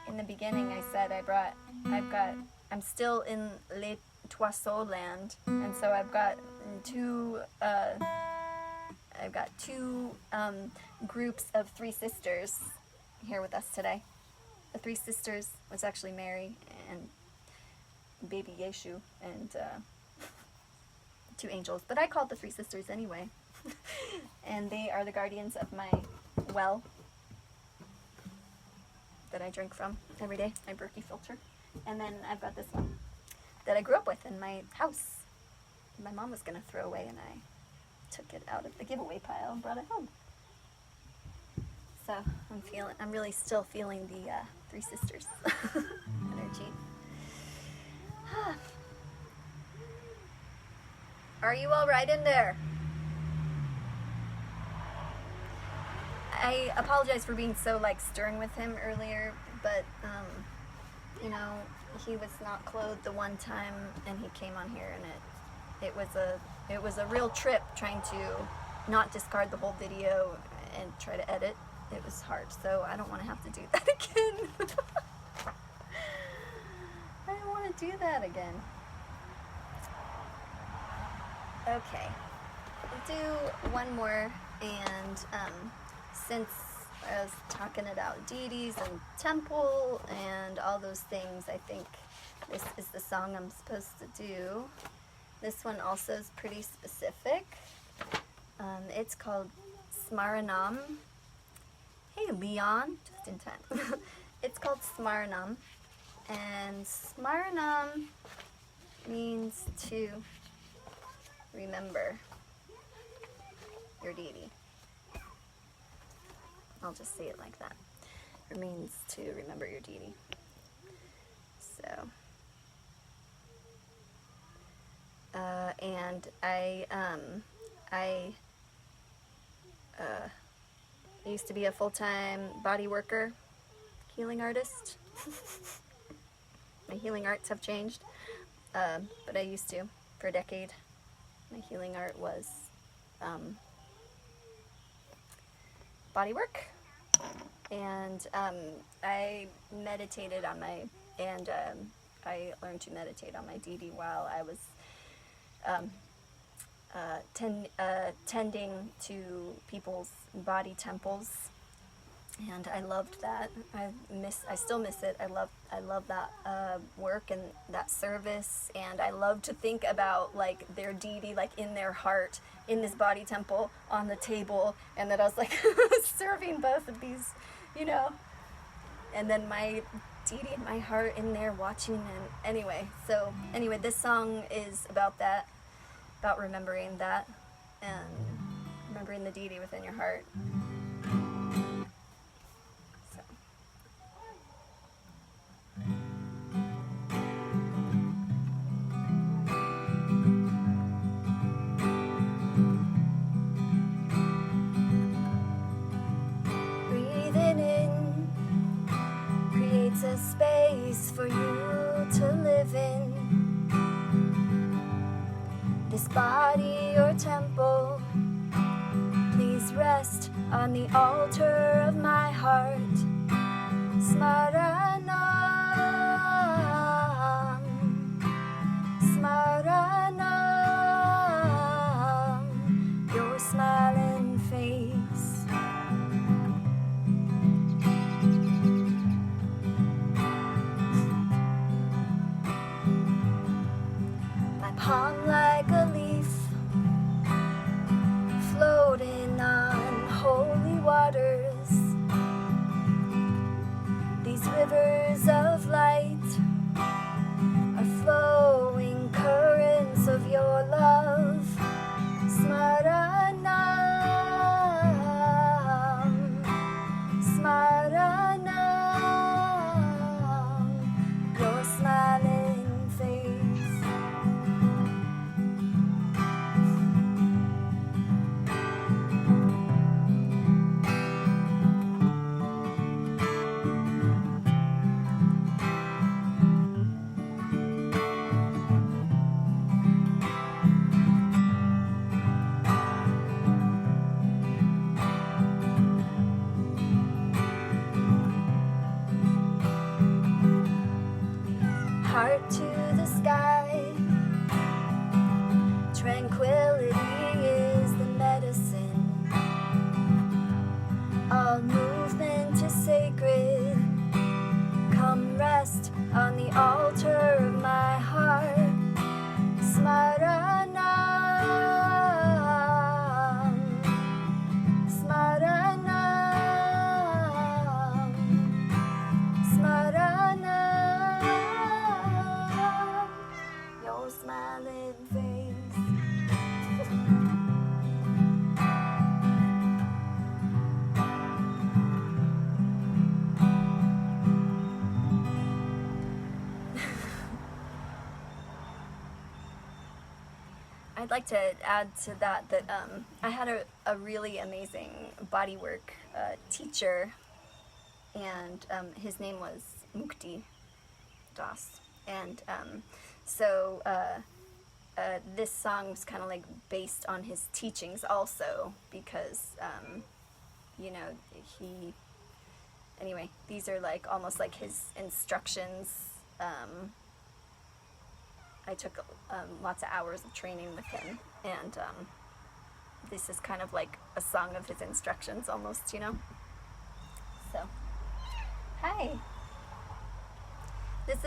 in the beginning I said I'm still in Les Toiseaux land, and so I've got two groups of three sisters here with us today. The three sisters was actually Mary and baby Yeshu and two angels, but I called the three sisters anyway. And they are the guardians of my well that I drink from every day, my Berkey filter. And then I've got this one that I grew up with in my house. My mom was going to throw away, and I took it out of the giveaway pile and brought it home. So I'm really still feeling the three sisters energy. Are you all right in there? I apologize for being so like stern with him earlier, but you know, he was not clothed the one time, and he came on here, and it was a real trip trying to not discard the whole video and try to edit. It was hard, so I don't want to have to do that again. I don't want to do that again. Okay, I'll do one more, and since I was talking about deities and temple and all those things, I think this is the song I'm supposed to do. This one also is pretty specific. It's called Smaranam. Hey Leon, just in time. It's called Smaranam, and Smaranam means to remember your deity. I'll just say it like that. It means to remember your deity. So, and I used to be a full-time body worker, healing artist. My healing arts have changed, but I used to for a decade. My healing art was body work, and I meditated on my, and I learned to meditate on my deity while I was tending to people's body temples, and I loved that. I still miss it. I love that work and that service, and I love to think about like their deity like in their heart in this body temple on the table, and that I was like serving both of these, you know, and then my deity in my heart in there watching. And anyway, this song is about that, about remembering that and remembering the deity within your heart. A space for you to live in. This body or temple, please rest on the altar of my heart. Smaranam, Smaranam, your smiling face. My palm like a leaf, floating on holy waters. These rivers of light are flowing currents of your love. Smaranam, Smaranam, your smiling face. Heart to the sky, tranquility is the medicine. All movement is sacred. Come rest on the altar of my heart. Smaranam, Smaranam, Smaranam, your smiling face. I'd like to add to that I had a really amazing bodywork teacher, and his name was Mukti Das. And so this song was kind of like based on his teachings also, because, you know, anyway, these are like almost like his instructions. I took lots of hours of training with him, and this is kind of like a song of his instructions almost, you know? So, hi. This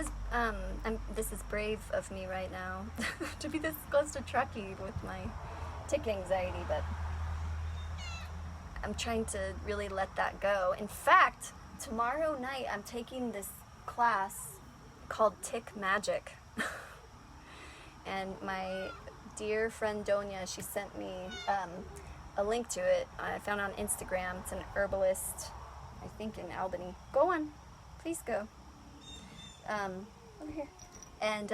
is brave of me right now to be this close to Truckee with my tick anxiety, but I'm trying to really let that go. In fact, tomorrow night I'm taking this class called Tick Magic. And my dear friend Donia, she sent me a link to it. I found it on Instagram. It's an herbalist, I think in Albany. Go on, please go. Over here. And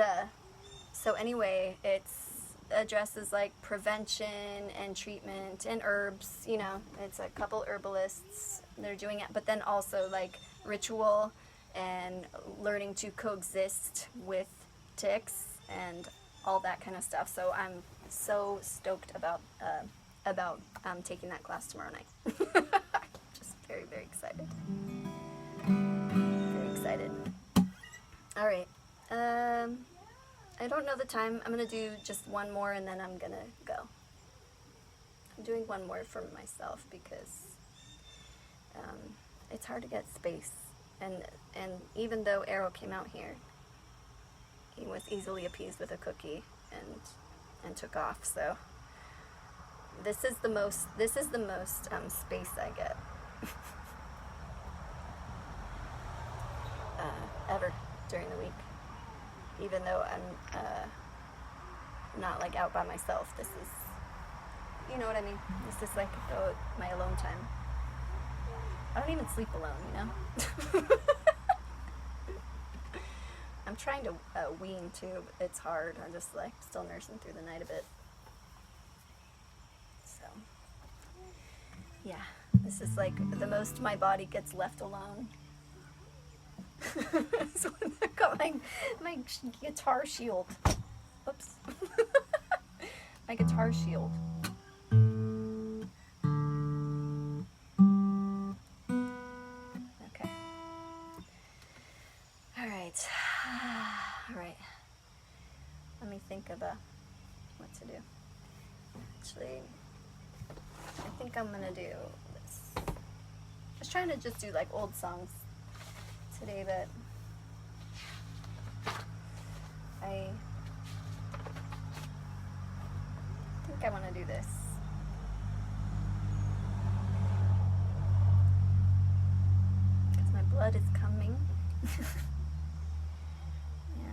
so anyway, it's addresses like prevention and treatment and herbs, you know. It's a couple herbalists, they're doing it, but then also like ritual and learning to coexist with ticks and all that kind of stuff. So I'm so stoked about taking that class tomorrow night. Just very, very excited. Very excited. All right. I don't know the time. I'm gonna do just one more and then I'm gonna go. I'm doing one more for myself because it's hard to get space. And even though Arrow came out here, he was easily appeased with a cookie and took off. So this is the most space I get ever during the week. Even though I'm not like out by myself, this is, you know what I mean? This is like my alone time. I don't even sleep alone, you know? I'm trying to wean too. It's hard. I'm just like still nursing through the night a bit. So, yeah, this is like the most my body gets left alone. So I got my guitar shield. Oops. My guitar shield. Okay. think of what to do. Actually, I think I'm gonna do this. I was trying to just do like old songs today, but I think I want to do this. Because my blood is coming.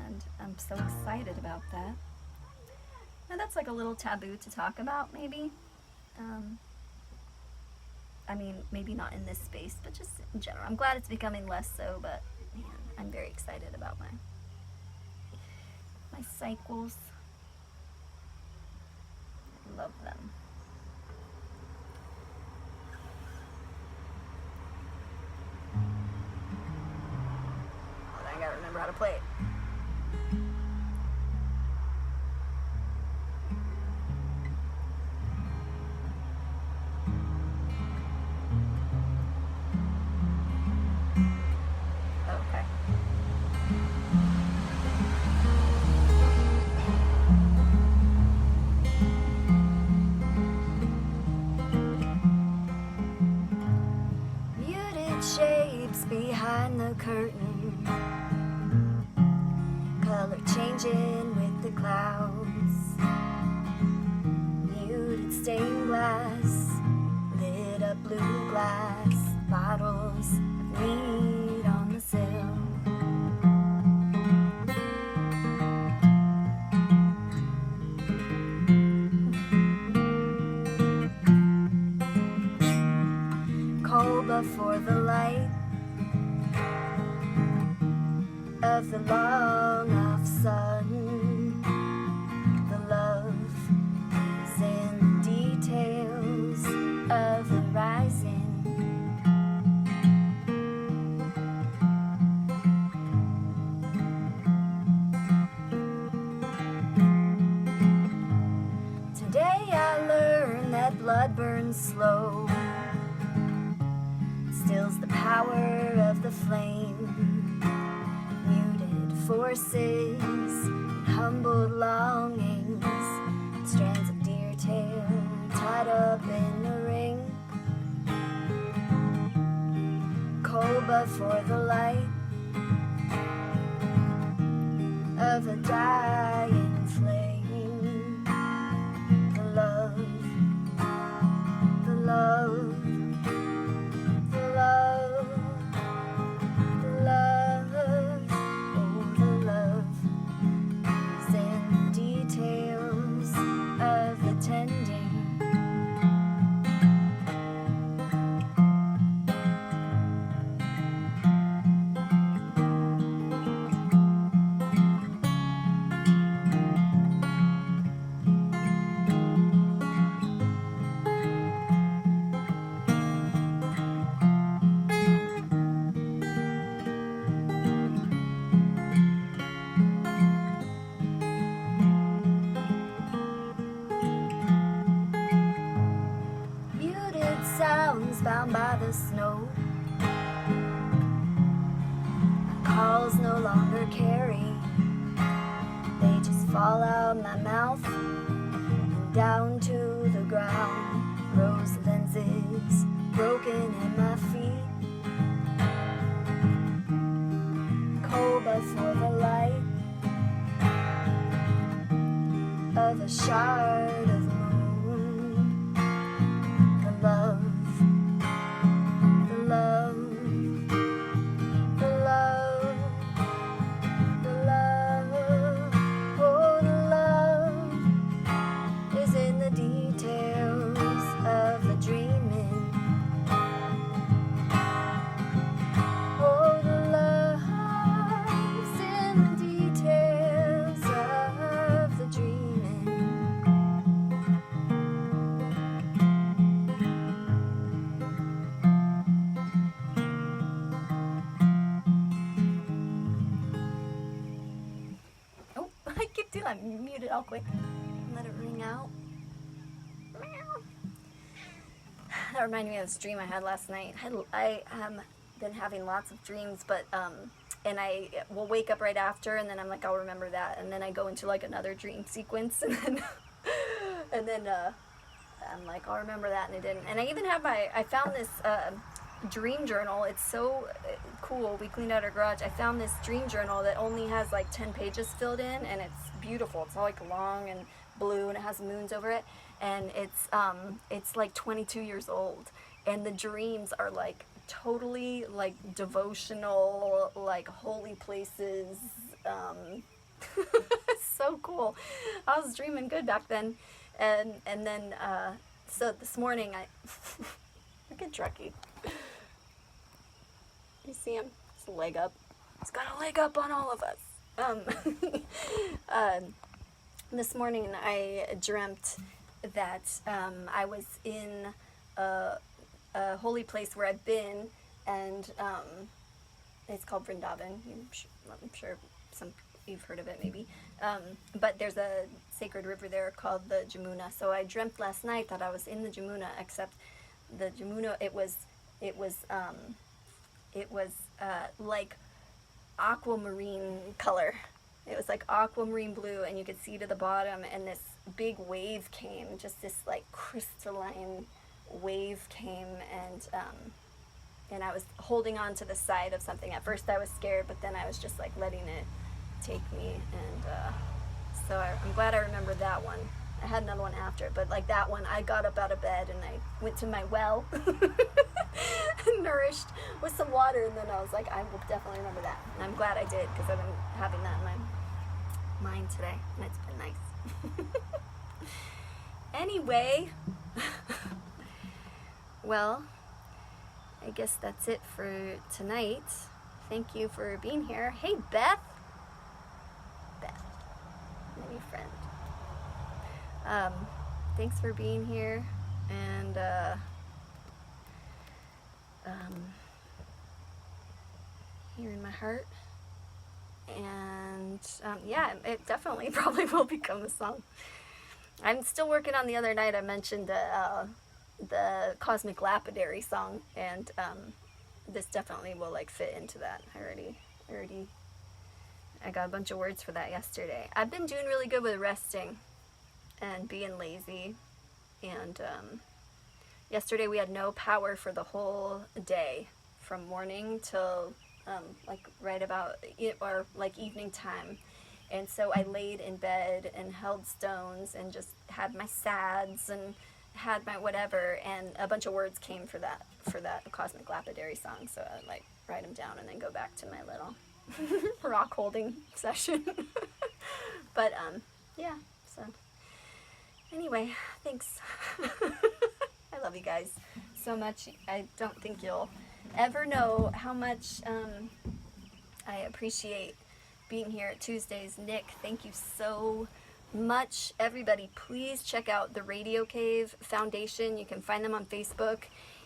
And I'm so excited about that. Now that's like a little taboo to talk about, maybe. I mean, maybe not in this space, but just in general. I'm glad it's becoming less so, but man, I'm very excited about my cycles. I love them. Oh, then I gotta remember how to play it. Okay. Muted shapes behind the curtain, color changing with the clouds. Muted stained glass, lit up blue glass, bottles of meat on the sill. Cold before the light of the long off sun. The love is in the details of the rising. Today I learned that blood burns slow, stills the power of the flame. Muted forces and humbled longings, strands of deer tail tied up in a ring. Cold before the light of a dying flame. The love, the love, the love, the love, oh the love is in the details of the tending. Muted sounds bound by the snow, calls no longer carry, they just fall out my mouth and down to the ground. Rose lenses broken in my feet. Cold before the light of a shard of moon. The love, the love, the love, the love, oh the love is in the details of the dreaming. Oh the love's in the details of the dreaming. Oh, I keep doing that. Mute it all quick. Let it ring out. Meow. That reminded me of this dream I had last night. been having lots of dreams, but and I will wake up right after, and then I'm like, I'll remember that, and then I go into like another dream sequence, and then and then I'm like, I'll remember that, and I didn't. And I even have I found this dream journal. It's so cool. We cleaned out our garage. I found this dream journal that only has like 10 pages filled in, and it's beautiful. It's all like long and blue, and it has moons over it, and it's like 22 years old, and the dreams are like totally like devotional, like holy places. So cool. I was dreaming good back then, and then so this morning look at Truckee. You see him? He's a leg up. He's got a leg up on all of us. This morning I dreamt that I was in a holy place where I've been, and it's called Vrindavan. I'm sure you've heard of it, maybe. But there's a sacred river there called the Jamuna. So I dreamt last night that I was in the Jamuna, except the Jamuna, it was like aquamarine color. It was like aquamarine blue, and you could see to the bottom, and this big wave came, just this like crystalline wave came, and I was holding on to the side of something. At first I was scared, but then I was just like letting it take me, and so I'm glad I remembered that one. I had another one after, but like that one, I got up out of bed and I went to my well, nourished with some water, and then I was like, I will definitely remember that. And I'm glad I did, because I've been having that in my mind today, and it's been nice. Anyway, well, I guess that's it for tonight. Thank you for being here. Hey, Beth, my new friend. Thanks for being here, and here in my heart, and yeah, it definitely probably will become a song. I'm still working on the other night. I mentioned the Cosmic Lapidary song, and this definitely will like fit into that. I got a bunch of words for that yesterday. I've been doing really good with resting and being lazy, and yesterday we had no power for the whole day, from morning till like right about or like evening time, and so I laid in bed and held stones and just had my sads and had my whatever, and a bunch of words came for that Cosmic Lapidary song, so I like write them down and then go back to my little rock holding session. But yeah, so anyway, thanks. I love you guys so much. I don't think you'll ever know how much I appreciate being here at Tuesdays. Nick, thank you so much. Everybody, please check out the Radio Cave Foundation. You can find them on Facebook,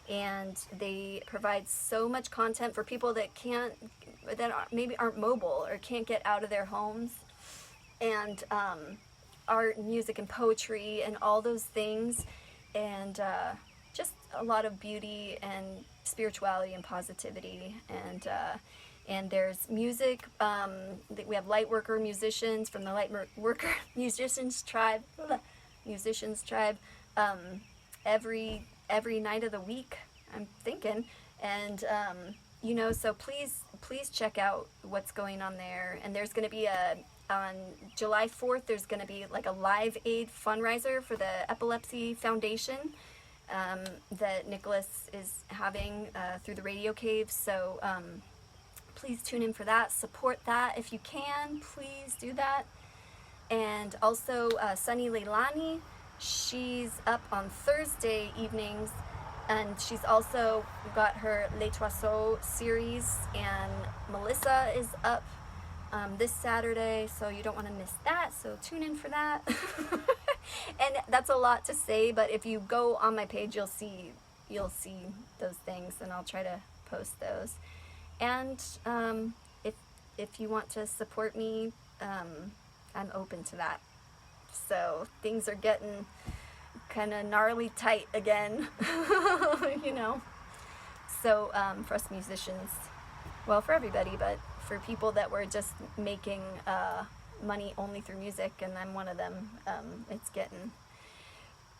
and they provide so much content for people that maybe aren't mobile or can't get out of their homes, and art, music, and poetry, and all those things, and just a lot of beauty and spirituality and positivity, and there's music. We have light worker musicians from the light worker musicians tribe, every night of the week, I'm thinking, and so please check out what's going on there. And there's going to be on July 4th, there's going to be like a Live Aid fundraiser for the Epilepsy Foundation that Nicholas is having through the Radio Cave. So please tune in for that. Support that if you can. Please do that. And also Sunny Leilani, she's up on Thursday evenings, and she's also got her Les Toiseaux series, and Melissa is up this Saturday, so you don't want to miss that, so tune in for that. And that's a lot to say, but if you go on my page, you'll see those things, and I'll try to post those. And if you want to support me, I'm open to that. So things are getting kind of gnarly tight again, So for us musicians, well, for everybody, but for people that were just making money only through music, and I'm one of them, it's getting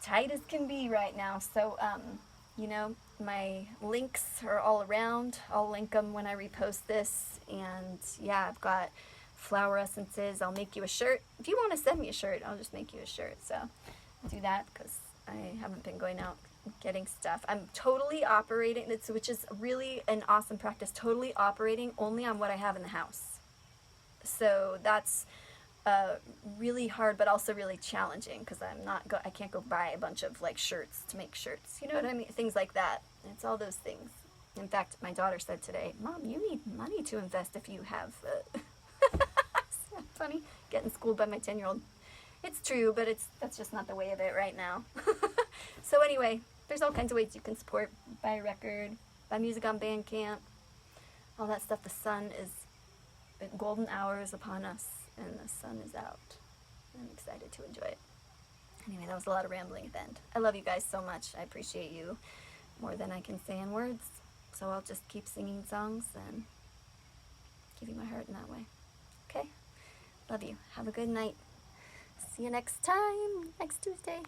tight as can be right now. So, you know, my links are all around. I'll link them when I repost this. And yeah, I've got flower essences. I'll make you a shirt. If you want to send me a shirt, I'll just make you a shirt. So I'll do that because I haven't been going out getting stuff. I'm totally operating, which is really an awesome practice, totally operating only on what I have in the house. So that's really hard, but also really challenging because I can't go buy a bunch of like shirts to make shirts. You know what I mean? Things like that. It's all those things. In fact, my daughter said today, "Mom, you need money to invest if you have." Funny, getting schooled by my 10-year-old. It's true, but that's just not the way of it right now. So anyway, there's all kinds of ways you can support. Buy a record, buy music on Bandcamp, all that stuff. The sun is golden hours upon us, and the sun is out. I'm excited to enjoy it. Anyway, that was a lot of rambling at the end. I love you guys so much. I appreciate you more than I can say in words. So I'll just keep singing songs and give you my heart in that way. Okay? Love you. Have a good night. See you next time, next Tuesday.